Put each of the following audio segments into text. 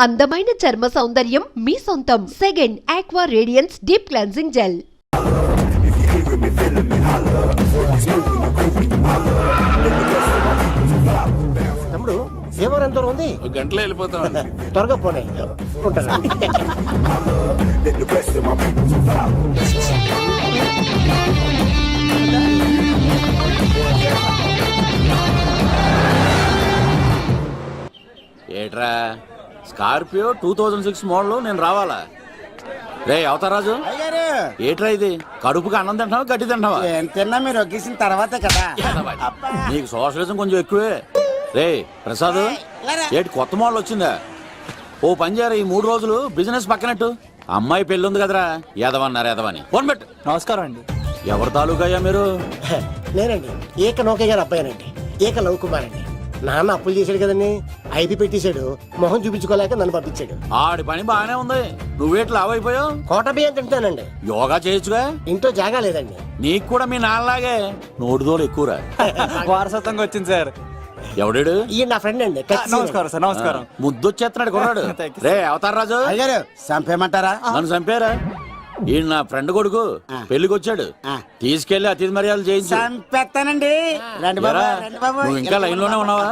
అందమైన చర్మ సౌందర్యం మీ సొంతం. Second aqua radiance deep cleansing gel. తమ్ముడు ఫీవర్ ఎంత ఉంది? గంటలో వెళ్ళిపోతాం. త్వరగా పోనీ. ఏట్రా స్కార్పియో 2006 మోడల్ నేను రావాలా? రే అవతారాజు, ఏట్రా ఇది? కడుపుకి అన్నం తింటావా గడ్డి తింటావా? తిన్నా మీరు ఒగ్గేసిన తర్వాతే కదా. నీకు సోషలిజం కొంచెం ఎక్కువే. రే ప్రసాద్, ఏటి కొత్త మోడల్ వచ్చిందా? ఓ పని చేయరా, ఈ 3 రోజులు బిజినెస్ పక్కనట్టు. అమ్మాయి పెళ్లి ఉంది కదరా, ఎదవన్నారు ఎదవని. ఫోన్ పెట్టు. నమస్కారం అండి. ఎవరి తాలూకయ్యా మీరు? నేనండి ఏక నౌకే గారు అబ్బాయినండి. ఏక లవ్ కుమార్ అండి. నాన్న అప్పులు చేశాడు కదండి, ఐపీ పెట్టేశాడు. మొహం చూపించుకోలేక నన్ను పంపించాడు. ఆడి పని బాగానే ఉంది, నువ్వేట్లు లావైపోయావు? కోట బియ్యం తింటానండి. యోగా చేయొచ్చుగా. ఇంట్లో జాగా లేదండి. నీకు కూడా మీ నాన్నలాగే నోటిదోలు ఎక్కువరా. వారసత్వంగా వచ్చింది సార్. ఎవడాడు? ఈయన నా ఫ్రెండ్ అండి. నమస్కారం సార్. నమస్కారం. ముద్దొచ్చేస్తున్నాడు కొన్నాడు. రే అవతార్ రాజు, అయ్యారు చంపేయమంటారా? నన్ను చంపారా? ఈయన నా ఫ్రెండ్ కొడుకు పెళ్లికి వచ్చాడు, తీసుకెళ్లి అతిథి మర్యాదలు చేయించు. చంపేస్తానండి. రండి బాబు, రండి బాబు. నువ్వు ఇంకా లైన్ లోనే ఉన్నావా?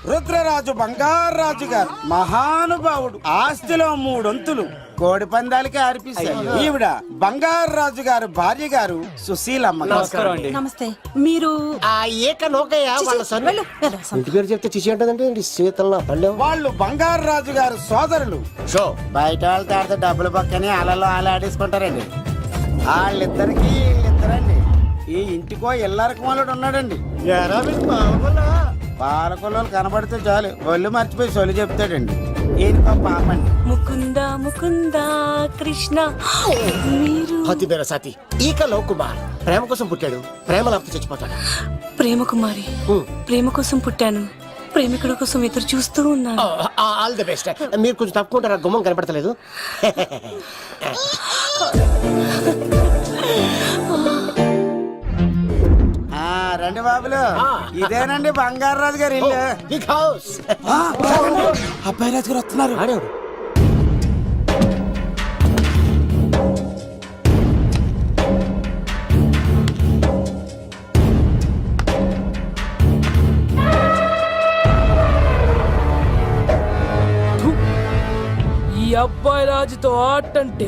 రుద్రరాజు బంగారాజు గారు మహానుభావుడు. ఆస్తిలో 3 వంతులు కోడి పందాలకి అర్పిస్తారు. ఈవిడ బంగారాజు గారు భార్య గారు సుశీలమ్మ. నమస్కారం అండి. నమస్తే. మీరు ఆ ఏక నౌకయ్య వాళ్ళ సొంత ఇంటి పేరు చెప్తే చిచి అంటదంటే శీతల పల్లెం. వాళ్ళు బంగారాజు గారు సోదరులు. షో బయట వాళ్ళతో ఆడితే డబ్బులు పక్కనే అలలో ఆలాడేసుకుంటారండి. వాళ్ళిద్దరికి వీళ్ళిద్దరండి. ఈ ఇంటికో ఇల్లరకం వాళ్ళు ఉన్నాడండి. పాలకొల్లు కనబడితే చాలు ఒళ్ళు మర్చిపోయి సొలి చెప్తాడండి. ఈయనకో పాపండి. ముకుంద ముకుంద కృష్ణ. మీరు హతి బేర సాతి ఈక లవ్ కుమార్ ప్రేమ కోసం పుట్టాడు, ప్రేమ లేకపోతే చచ్చిపోతాడు. ప్రేమ కుమారి. ప్రేమ కోసం పుట్టాను, ప్రేమికుడు కోసం ఎదురు చూస్తూ ఉన్నాను. All the best. మీరు కొంచెం తప్పుకుంటారా? గుమ్మం కనపడతలేదు. రండి బాబులు, ఇదేనండి బంగారాజు గారు ఇల్లు. Big house. అబ్బాయి రాజు గారు వస్తున్నారు. ఈ అబ్బాయి రాజుతో ఆటంటే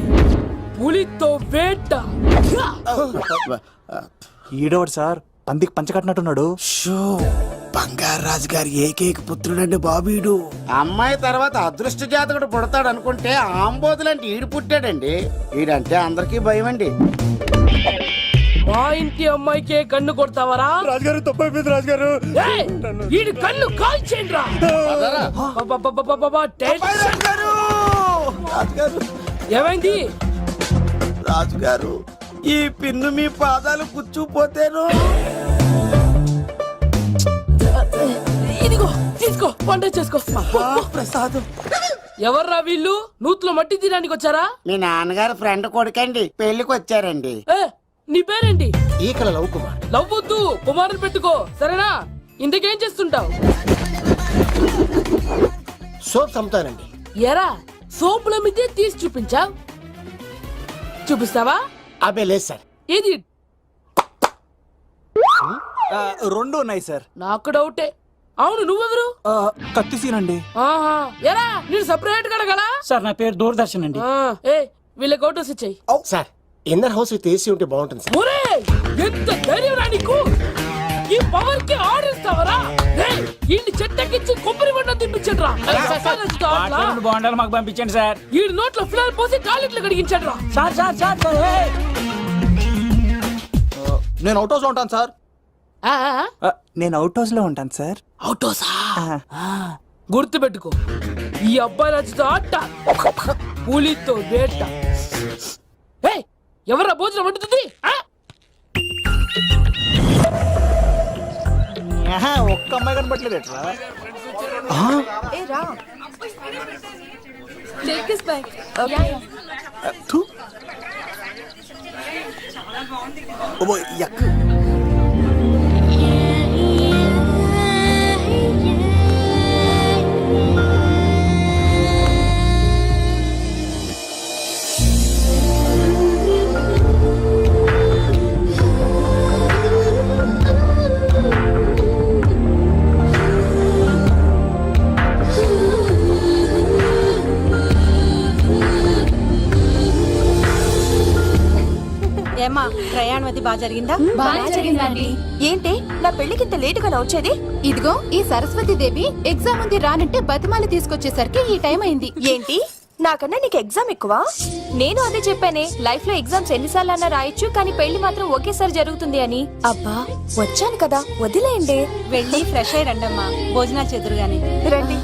పులితో వేట. ఈడోడు సార్ పందికి పంచకట్టినట్టున్నాడు. బంగారాజు గారి ఏకైక పుత్రుడండి బాబీడు. అమ్మాయి తర్వాత అదృష్ట జాతకుడు పుడతాడు అనుకుంటే ఆంబోతులంటే ఈడు పుట్టాడండి. ఈడంటే అందరికీ భయం అండి. మా ఇంటి అమ్మాయికే కన్ను కొడతావరా? రాజుగారు తప్పైపోయింది రాజుగారు. ఈడు కన్ను కాల్చేయండి రా. ఏమైంది రాజుగారు? ఈ పిన్ను మీ పాదాలు కూర్చుపోతేను. ఇదిగో తీసుకో, పంట చేసుకో. ప్రసాద్. ఎవర్రా వీళ్ళు? నూతులో మట్టి తీయడానికి వచ్చారా? మీ నాన్నగారు ఫ్రెండ్ కొడుకండి, పెళ్లికి వచ్చారండి. నీ పేరేంటి? ఈకల లవ్ కుమార్. లవ్వొద్దు, కుమారుని పెట్టుకో సరేనా? ఇంతకేం చేస్తుంటావు? సోప్స్ అమ్ముతానండి. ఎరా సోపుల మీదే తీసి చూపించావు, చూపిస్తావా? అబ్బే లేదు సార్. ఏది? 2 ఉన్నాయి సార్. నాకు డౌటే. అవును, నువ్వెవరు? కత్తిసీనండి. ఆహా, ఎరా నేను సపరేట్ కడగలా? సార్ నా పేరు దూరదర్శన్ అండి. ఏ వీళ్ళ కోటోస్ ఇచ్చాయి. Sir inner house with AC ఉంటే బాగుంటుంది సార్. ఒరే ఎంత ధైర్యం రా నీకు! ఈ పవర్ కి ఆర్డర్ ఇస్తావరా? వీడిని చెట్టెక్కించి కొబ్బరి బండ తిప్పించండి రా. బాండాలు మాకు పంపించండి సార్. వీడి నోట్లో ఫినాయిల్ పోసి టాయిలెట్లు కడిగించండి రా. సార్ సార్ సార్ నేను అవుట్ హౌస్ లో ఉంటాను సార్. నేను అవుట్ హౌస్ లో ఉంటాను సార్. అవుటోసా? గుర్తు పెట్టుకో, ఈ అబ్బాయి రాజుతో ఆట, పులితో వేట. ఎవరా భోజనం వండుతుంది? ఒక్క అమ్మాయి కనపట్లేదు ఎట్లా? అమ్మా ప్రయాణం అది బాగా జరిగిందా? బాగా జరిగిందండి. ఏంటి నా పెళ్లికి ఇంత లేటుగా వచ్చేది? ఇదిగో ఈ సరస్వతి దేవి ఎగ్జామ్ ఉంది రానంటే బతిమాలి తీసుకొచ్చేసరికి ఈ టైం అయింది. ఏంటి నాకన్నా నీకు ఎగ్జామ్ ఎక్కువ? నేను అదే చెప్పానే, లైఫ్ లో ఎగ్జామ్స్ ఎన్నిసార్లు అన్నా రాయొచ్చు, కానీ పెళ్లి మాత్రం ఒకేసారి జరుగుతుంది అని. అబ్బా వచ్చాను కదా వదిలేయండి. వెళ్ళి ఫ్రెష్ అయ్యి రండమ్మా, భోజనాలు చెదురు గాని రండి.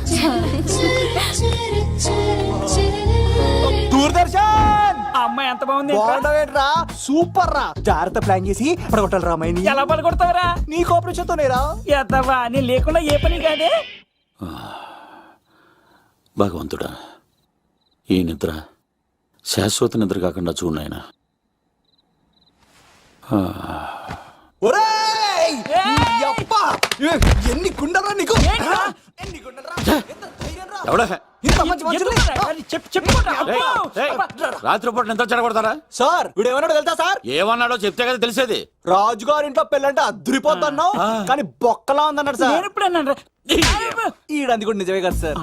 దూరదర్శన్ అమ్మాయి ఎంత బాగుంది బాగుండవేట్రా, సూపర్ రా. జాగ్రత్త ప్లాన్ చేసి పడగొట్టాలి రామాయణి. ఎలా పడుకొడతావరా? నీ కోఆపరేషన్ తోనేరా. ఎత్తవా నీ లేకుండా ఏ పని కాదే. భగవంతుడా, ఈ నిద్ర శాశ్వత నిద్ర కాకుండా చూడాయన. ఒరేయ్! యప్ప! ఎన్ని గుండెలరా నీకు? ఎన్ని గుండెలరా? ఎంత ధైర్యం రా? ఎవడా ఇంత మంచి మనుషుల్ని? రాత్రిపూట నిద్ర చెడగొడతారా? సార్ వీడు ఏమన్నాడు తెలుసా సార్? ఏమన్నాడో చెప్తే కదా తెలిసేది. రాజుగారింట్లో పెళ్ళంటే అద్దరిపోతున్నావు కానీ బొక్కలా ఉందన్నాడు సార్. నేను ఇప్పుడు అన్నాను ఈడంది కూడా నిజమే కదా సార్.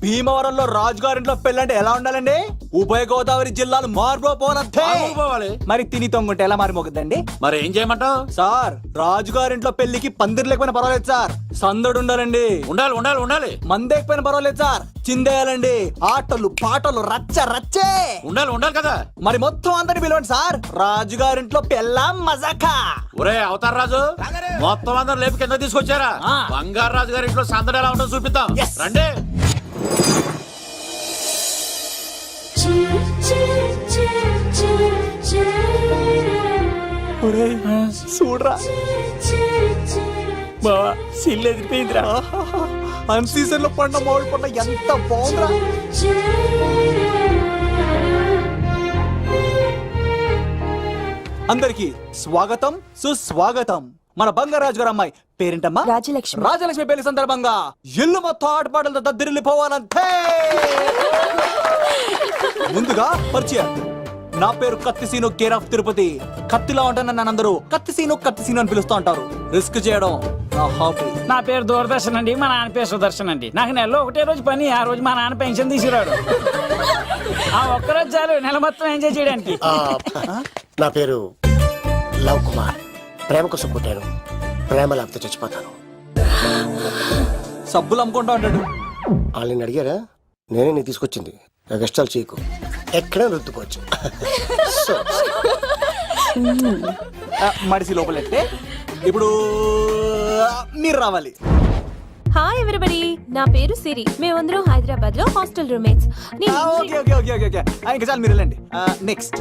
భీమవరంలో రాజుగారింట్లో పెళ్ళంటే ఎలా ఉండాలండి? ఉభయ గోదావరి జిల్లాలు మారిపోవాలంటే పోవాలి. మరి తిని తొంగుంటే ఎలా మారిపోతుందండి? మరి ఏం చేయమంటావు? సార్ రాజుగారింట్లో పెళ్లికి పందిరి లేకపోయినా పర్వాలేదు సార్, సందడు ఉండాలండి. ఉండాలి ఉండాలి ఉండాలి. మందేకపోయినా పర్వాలేదు సార్, చిందేయాలండి. ఆటలు పాటలు రచ్చ రచ్చే ఉండాలి ఉండాలి కదా. మరి మొత్తం అందరిని పిలవండి సార్, రాజుగారింట్లో పెళ్ళాం మజాకా. ఒరే అవతార్ రాజు, మొత్తం అందరు లేపి కింద తీసుకొచ్చారా? బంగారు రాజు గారి ఇంట్లో సందడి ఎలా ఉంటుందో చూపిద్దాం. రండి. చూడరా బావా సిల్లు ఎదిరిపోయిందిరా. అన్ సీజన్ లో పండ మామిడి పంట ఎంత బాగుందిరా. అందరికి స్వాగతం సుస్వాగతం. మన బంగారాజు గారు అమ్మాయి పేరేంటమ్మా? రాజలక్ష్మి. రాజలక్ష్మి పెళ్లి సందర్భంగా ఇల్లు మొత్తం ఆటపాటలతో దద్దరిల్లిపోవాలంతే. ముందుగా పరిచయం, నా పేరు కత్తిసీను, కేర్ ఆఫ్ తిరుపతి. కత్తిలా ఉంటాను నన్ను అందరూ కత్తిసీను అని పిలుస్తూ ఉంటారు. రిస్క్ చేయడం నా హాబీ. నా పేరు దూరదర్శన్ అండి, మా నాన్న పేరు సుదర్శన్ అండి. నాకు నెలలో ఒకటే రోజు పని, ఆ రోజు మా నాన్న పెన్షన్ తీసుకురాడు. ఆ ఒక్కరోజు చాలు నెల మొత్తం ఎంజాయ్ చేయడానికి. నా పేరు లవ్ కుమార్. ప్రేమ కోసం పుట్టాను, ప్రేమ లేకపోతే చచ్చిపోతాను. సబ్బులు అమ్ముకుంటా ఉంటాడు. వాళ్ళని అడిగారా? నేనే నీకు తీసుకొచ్చింది. కష్టాలు చేయకు, ఎక్కడ రుద్దుకోవచ్చు. మడిసి లోపలెట్టే. ఇప్పుడు మీరు రావాలి. హాయ్ ఎవ్రీబడి, నా పేరు సిరి. మేమందరం హైదరాబాద్ లో hostel roommates. Okay okay okay okay okay ఇంకా చాలు, మీరు వెళ్ళండి. Next.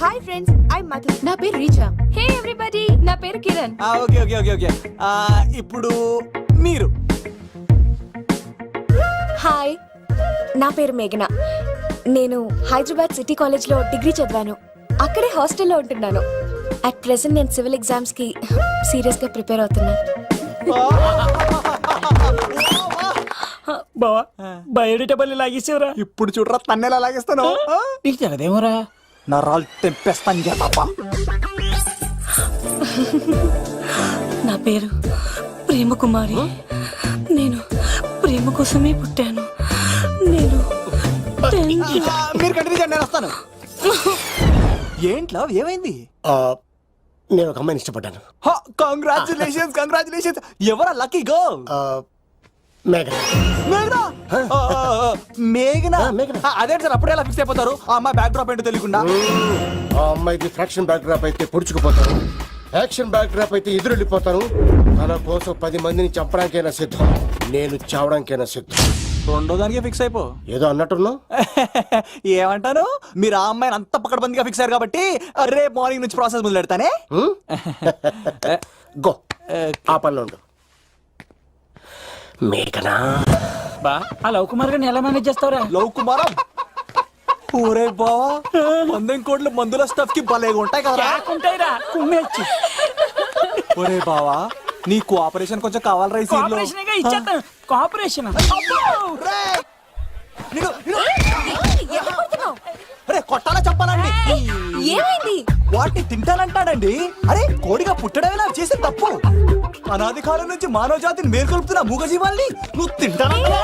Hi friends, I Madhu. నా పేరు రీచా. హే ఎవ్రీబడి, నా పేరు Kiran. Okay okay okay okay ఇప్పుడు మీరు. హాయ్, నా పేరు మేఘన. నేను హైదరాబాద్ సిటీ కాలేజ్ లో డిగ్రీ చదివాను. అక్కడే హాస్టల్లో ఉంటున్నాను. అట్ ప్రెసెంట్ నేను సివిల్ ఎగ్జామ్స్ కి సీరియస్ గా ప్రిపేర్ అవుతున్నాను. బావా బయోడేటా పల్లి లాగేసేవరా. ఇప్పుడు చూడరా తన్నెలా లాగేస్తాను. నీకు తెగదేమోరా. నా రాళ్ళు తెంపేస్తాను చేతప్ప. నా పేరు ప్రేమ కుమారి. నేను ప్రేమ కోసమే పుట్టాను. నేను మీరు కంటిన్యూ చేయండి, నేను వస్తాను. ఏంట్లో ఏమైంది? నేను ఒక అమ్మాయిని ఇష్టపడ్డాను. Congratulations congratulations. ఎవరా లక్కీ గర్ల్? మేఘన. మేఘనా? మేఘనా? మేఘనా. అదే సార్, అప్పుడే ఎలా ఫిక్స్ అయిపోతారు? ఆ అమ్మాయి బ్యాక్ డ్రాప్ ఏంటో తెలియకుండా. ఆ అమ్మాయికి ఫ్రాక్షన్ బ్యాక్ డ్రాప్ అయితే పొడుచుకుపోతాను, యాక్షన్ బ్యాక్ డ్రాప్ అయితే ఎదురెళ్ళిపోతాను. తన కోసం 10 మందిని చంపడానికైనా సిద్ధం, నేను చావడానికైనా సిద్ధం. రెండో దానికి ఫిక్స్ అయిపో. ఏదో అన్నట్టున్నావు. ఏమంటాను, మీరు ఆ అమ్మాయిని అంత పక్కడబందిగా ఫిక్స్ అయ్యారు కాబట్టి రేపు మార్నింగ్ నుంచి ప్రాసెస్ మొదలు పెడతానే. గో, ఆ పనిలో ఉండు. మేఘనా. బా ఆ లవ్ కుమార్ గారిని ఎలా మేనేజ్ చేస్తావురా? లవ్ కుమారం ఊరే బావా, మందెం కోట్లు మందుల స్టఫ్ కి భలేగా ఉంటాయి కదా. ఉంటాయిరా కుమ్మేచ్చి. ఒరే బావా, నీ కోఆపరేషన్ కొంచెం కావాలరా ఈ సీన్ లో. ఇచ్చేస్తాను కోఆపరేషన్. అరే కొట్టాలా చెప్పాలండి? ఏమైంది? వాటిని తింటానంటాడండి. అరే కోడిగా పుట్టడమేనా చేసిన తప్పు? అనాది కాలం నుంచి మానవ జాతిని మేల్కొల్పుతున్న మూగజీవాల్ని నువ్వు తింటానంటావా?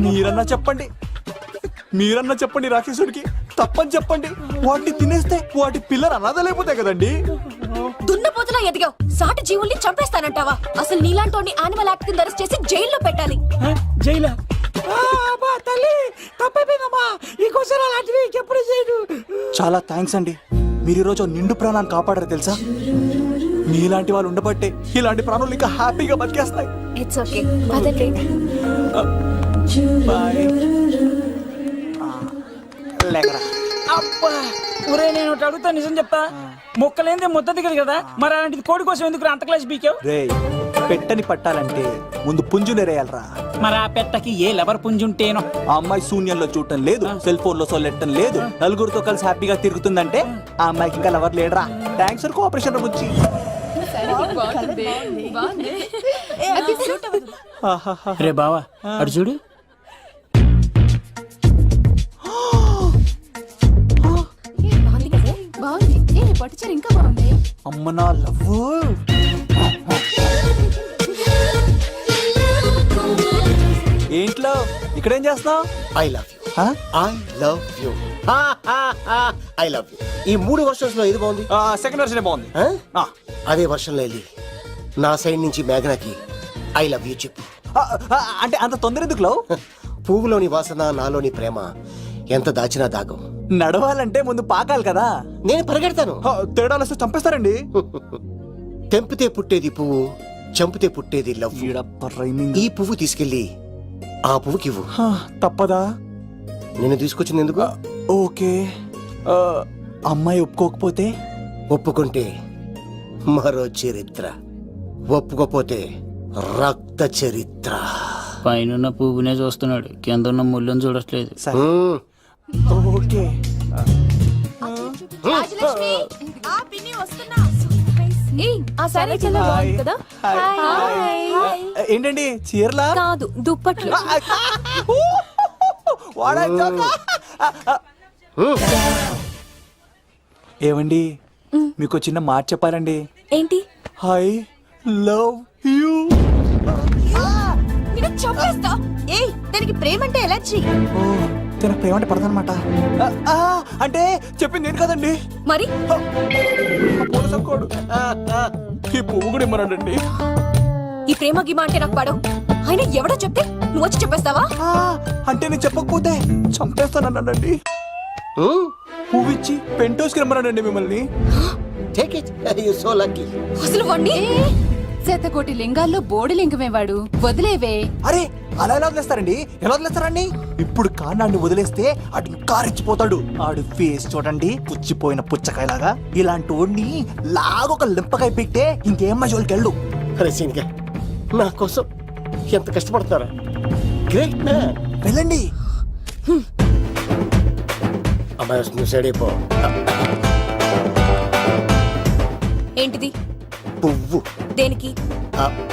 మీరన్నా చెప్పండి రాక్షసుడికి. తప్పని చెప్పండి. వాటిని తినేస్తే వాటి పిల్లలు అనాథలైపోతాయి కదండి. దున్నపోతులా ఎదిగావు, సాటి జీవుల్ని చంపేస్తానంటావా? అసలు నీలాంటి యానిమల్ యాక్ట్ కింద అరెస్ట్ చేసి జైల్లో పెట్టాలి. జైలా తల్లి తప్పైపోయిందమ్మా, ఇంకోసారి అలాంటివి ఎప్పుడు చేయడు. చాలా థ్యాంక్స్ అండి, మీరు ఈరోజు నిండు ప్రాణాన్ని కాపాడారు తెలుసా. మీలాంటి వాళ్ళు ఉండబట్టే ఇలాంటి ప్రాణులు ఇంకా హ్యాపీగా బతికేస్తాయి. ఇట్స్ ఓకే, పదండి. బాయ్. లేకరా. అబ్బా ఒరే, నేను ఒకటి అడుగుతా, నిజం చెప్తా. మొక్కలేందే ముద్ద దిగదు కదా, మరి అలాంటిది కోడి కోసం ఎందుకు అంత క్లాస్ బీకావు? రే, పెట్టని పట్టాలంటే ముందు పుంజు నెరేయాలరా. మరి ఆ పెట్టకి ఏ లవర్ పుంజుంటేనో. ఆ అమ్మాయి శూన్యంలో చూడటం లేదు, సెల్ ఫోన్ లో సొల్లెట్టడం లేదు, నలుగురితో కలిసి హ్యాపీగా తిరుగుతుందంటే ఆ అమ్మాయికి ఇంకా లవర్ లేడరా. థ్యాంక్స్ ఫర్ కోఆపరేషన్ బుచ్చి. రే బావా, అడు చూడు. బాగుంది. పట్టుచీర ఇంకా బాగుంది. అమ్మ నా లవ్. ఏంట్లో ఇక్కడేం చేస్తున్నావు? I love you, I love you, I love you. ఈ 3 వర్షన్స్ లో ఏది బాగుంది? సెకండ్ వర్షన్ బాగుంది. ఆ? అదే వర్షంలో వెళ్ళి నా సైడ్ నుంచి మేఘనాకి ఐ లవ్ యూ చెప్పు. అంటే అంత తొందర ఎందుకు లవ్? పువ్వులోని వాసన, నాలోని ప్రేమ ఎంత దాచినా దాగం. నడవాలంటే ముందు పాకాలి కదా. నేను పరిగెడతాను. తేడాలు వస్తే చంపేస్తారండి. తెంపితే పుట్టేది పువ్వు, చంపితే పుట్టేది లవ్. ఈ పువ్వు తీసుకెళ్ళి ఆ పువ్వుకి ఇవ్వు. తప్పదా? నేను తీసుకొచ్చింది ఎందుకు? ఓకే. అమ్మాయి ఒప్పుకోకపోతే? ఒప్పుకుంటే మరో చరిత్ర, ఒప్పుకోపోతే రక్త చరిత్ర. పైన పువ్వునే చూస్తున్నాడు, కింద ఉన్న ముళ్ళని చూడట్లేదు. మ్మ్. ఓకే. ఆ సారీ చాలా బాగుంది కదా. ఏంటండి చీరలా? కాదు, దుప్పట్లు. ఏమండి, మీకు చిన్న మాట చెప్పాలండి. ఏంటి? I love you. నిన్ను చంపేస్తా. ఏయ్, దానికి ప్రేమ అంటే ఎలర్జీ. తన ప్రేమ అంటే పడదనమాట. అంటే చెప్పింది ఏంటి కదండి. మరి పూలసంకోడు. ఈ పువ్వు కూడా ఇమ్మనండి. ఈ ప్రేమ గిమ అంటే నాకు పడవు. అయినా ఎవడో చెప్తే నువ్వు వచ్చి చెప్పేస్తావా? అంటే నేను చెప్పకపోతే చంపేస్తానన్నానండి. మ్మ్. పువ్వు ఇచ్చి పెంటోస్కి రమ్మన్నానండి మిమ్మల్ని. Take it. You're so lucky. అసలు వాణ్ణి శతకోటి లింగాల్లో బోడి లింగమే వాడు. వదిలేవే. అరే, అలా ఎలా వదిలేస్తారండి? ఎలా వదిలేస్తారండి? ఇప్పుడు కాన్నాడిని వదిలేస్తే ఆడు ఇంకా రెచ్చిపోతాడు. ఆడు ఫేస్ చూడండి, పుచ్చిపోయిన పుచ్చకాయలాగా. ఇలాంటి వాడిని లాగొక లింపకాయ పెట్టే ఇంకేం మజోలికి వెళ్ళు. అరే సీన్గా, నా కోసం ఎంత కష్టపడతారా? Great man. వెళ్ళండి. అమ్మాయి వస్తుంది, సైడ్ అయిపో. ఏంటిది? పువ్వు. దేనికి?